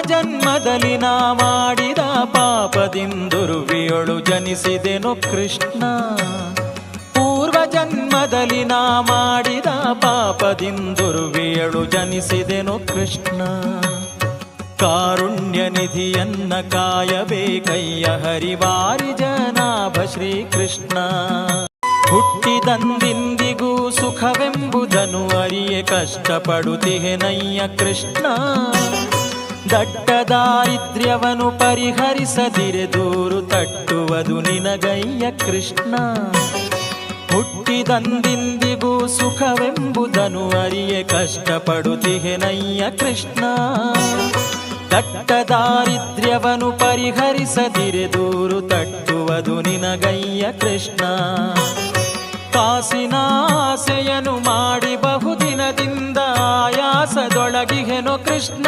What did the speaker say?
ಜನ್ಮದಲ್ಲಿ ನಾ ಮಾಡಿದ ಪಾಪದಿಂದುರುವಿಯೊಳು ಜನಿಸಿದೆನು ಕೃಷ್ಣ. ಪೂರ್ವ ಜನ್ಮದಲ್ಲಿ ನಾ ಮಾಡಿದ ಪಾಪದಿಂದುರುವಿಯೊಳು ಜನಿಸಿದೆನು ಕೃಷ್ಣ. ಕಾರುಣ್ಯ ನಿಧಿಯನ್ನ ಕಾಯಬೇಕಯ್ಯ ಹರಿವಾರಿ ಜನಾಭ ಶ್ರೀಕೃಷ್ಣ. ಹುಟ್ಟಿದಂದಿಂದಿಗೂ ಸುಖವೆಂಬುದನ್ನು ಅರಿಯೆ ಕಷ್ಟಪಡುತ್ತಿಹೆನಯ್ಯ ಕೃಷ್ಣ. ದಟ್ಟ ದಾರಿದ್ರ್ಯವನು ಪರಿಹರಿಸದಿರೆ ದೂರು ತಟ್ಟುವುದು ನಿನಗಯ್ಯ ಕೃಷ್ಣ. ಹುಟ್ಟಿದಂದಿಂದಿಗೂ ಸುಖವೆಂಬುದನ್ನು ಅರಿಯೆ ಕಷ್ಟಪಡುತ್ತಿಹೆನಯ್ಯ ಕೃಷ್ಣ. ದಟ್ಟ ದಾರಿದ್ರ್ಯವನು ಪರಿಹರಿಸದಿರೆ ದೂರು ತಟ್ಟುವುದು ನಿನಗಯ್ಯ ಕೃಷ್ಣ. ಕಾಸಿನ ಆಸೆಯನು ಮಾಡಿ ಬಹುದಿನದಿಂದ ಆಯಾಸದೊಳಗಿಹೆನೋ ಕೃಷ್ಣ.